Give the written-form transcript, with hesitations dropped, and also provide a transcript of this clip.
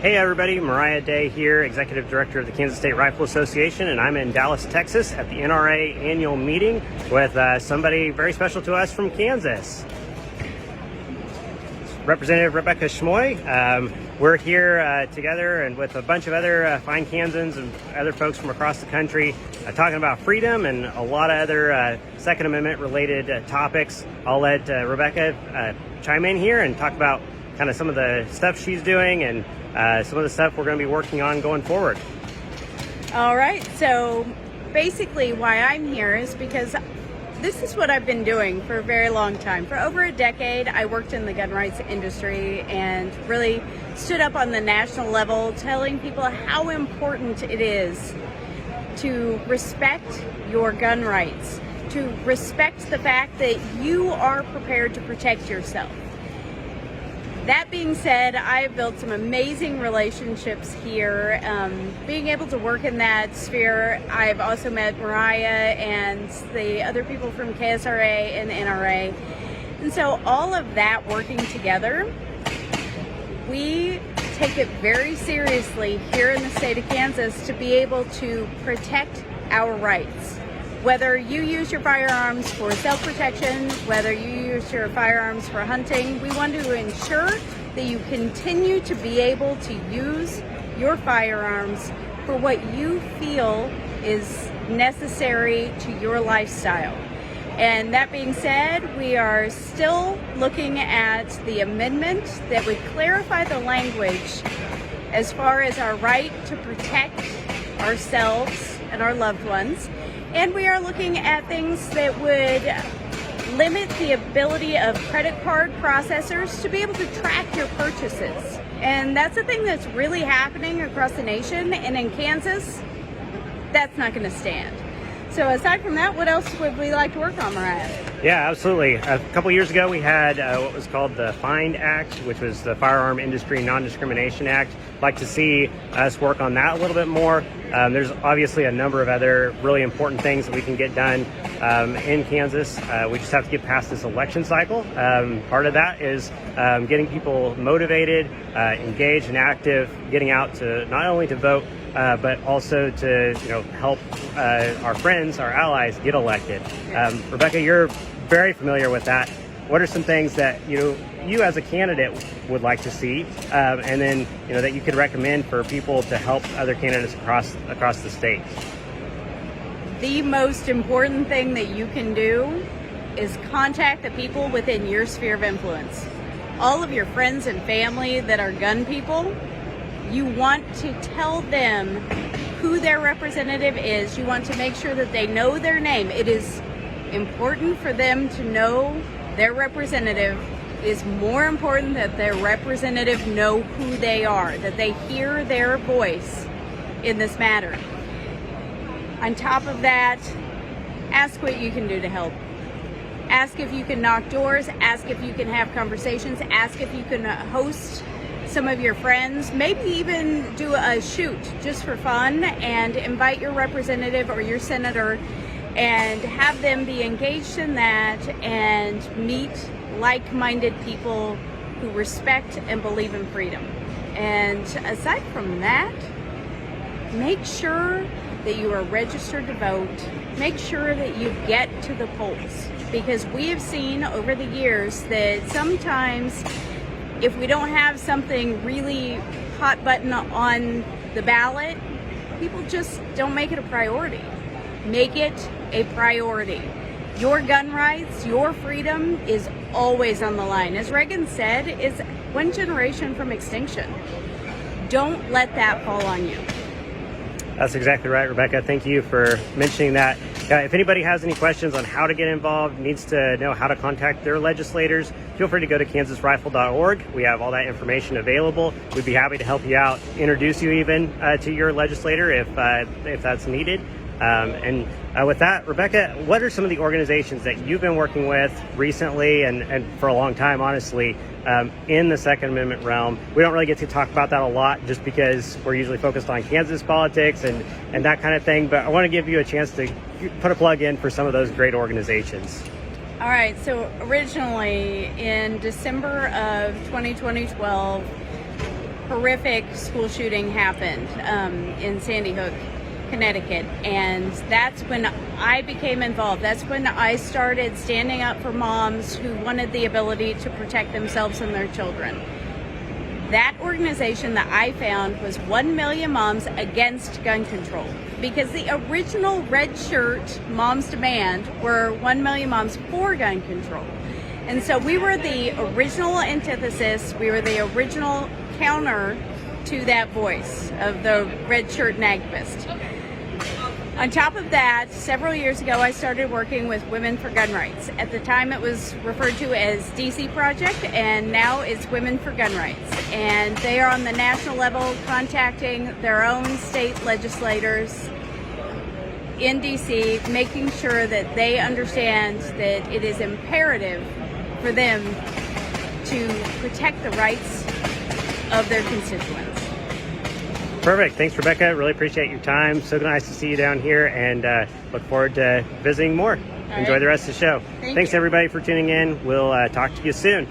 Hey everybody, Moriah Day here, Executive Director of the Kansas State Rifle Association, and I'm in Dallas, Texas at the NRA Annual Meeting with somebody very special to us from Kansas. Representative Rebecca Schmoe. We're here together and with a bunch of other fine Kansans and other folks from across the country talking about freedom and a lot of other Second Amendment related topics. I'll let Rebecca chime in here and talk about kind of some of the stuff she's doing and some of the stuff we're going to be working on going forward. All right, so basically why I'm here is because this is what I've been doing for a very long time. For over a decade, I worked in the gun rights industry and really stood up on the national level telling people how important it is to respect your gun rights, to respect the fact that you are prepared to protect yourself. That being said, I've built some amazing relationships here. Being able to work in that sphere, I've also met Moriah and the other people from KSRA and NRA. And so all of that working together, we take it very seriously here in the state of Kansas to be able to protect our rights. Whether you use your firearms for self-protection, whether you use your firearms for hunting, we want to ensure that you continue to be able to use your firearms for what you feel is necessary to your lifestyle. And that being said, we are still looking at the amendment that would clarify the language as far as our right to protect ourselves and our loved ones. And we are looking at things that would limit the ability of credit card processors to be able to track your purchases. And that's a thing that's really happening across the nation. And in Kansas, that's not going to stand. So aside from that, what else would we like to work on, Moriah? Yeah, absolutely. A couple years ago, we had what was called the FIND Act, which was the Firearm Industry Non-Discrimination Act. I'd like to see us work on that a little bit more. There's obviously a number of other really important things that we can get done in Kansas. We just have to get past this election cycle. Part of that is getting people motivated, engaged, and active, getting out to not only to vote, but also to help our friends, our allies, get elected. Rebecca, you're very familiar with that. What are some things that you as a candidate would like to see, and then that you could recommend for people to help other candidates across the state? The most important thing that you can do is contact the people within your sphere of influence. All of your friends and family that are gun people, you want to tell them who their representative is. You want to make sure that they know their name. It is important for them to know their representative. It is more important that their representative know who they are, that they hear their voice in this matter. On top of that, ask what you can do to help. Ask if you can knock doors, ask if you can have conversations, ask if you can host some of your friends, maybe even do a shoot just for fun and invite your representative or your senator and have them be engaged in that and meet like-minded people who respect and believe in freedom. And aside from that, make sure that you are registered to vote. Make sure that you get to the polls, because we have seen over the years that sometimes if we don't have something really hot button on the ballot, people just don't make it a priority. Make it a priority. Your gun rights, your freedom is always on the line. As Reagan said, it's one generation from extinction. Don't let that fall on you. That's exactly right, Rebecca. Thank you for mentioning that. If anybody has any questions on how to get involved, needs to know how to contact their legislators, feel free to go to kansasrifle.org. We have all that information available. We'd be happy to help you out, introduce you even to your legislator if that's needed. And with that, Rebecca, what are some of the organizations that you've been working with recently and for a long time, honestly, in the Second Amendment realm? We don't really get to talk about that a lot just because we're usually focused on Kansas politics and that kind of thing. But I want to give you a chance to put a plug in for some of those great organizations. All right. So originally in December of 2012, horrific school shooting happened in Sandy Hook, Connecticut, and that's when I became involved. That's when I started standing up for moms who wanted the ability to protect themselves and their children. That organization that I found was 1 Million Moms Against Gun Control, because the original red shirt Moms Demand were 1 Million Moms for Gun Control. And so we were the original antithesis, we were the original counter to that voice of the red shirt and activist. On top of that, several years ago, I started working with Women for Gun Rights. At the time, it was referred to as DC Project, and now it's Women for Gun Rights. And they are on the national level contacting their own state legislators in DC, making sure that they understand that it is imperative for them to protect the rights of their constituents. Perfect. Thanks, Rebecca. Really appreciate your time. So nice to see you down here, and look forward to visiting more. Enjoy the rest of the show. Thanks, everybody, for tuning in. We'll talk to you soon.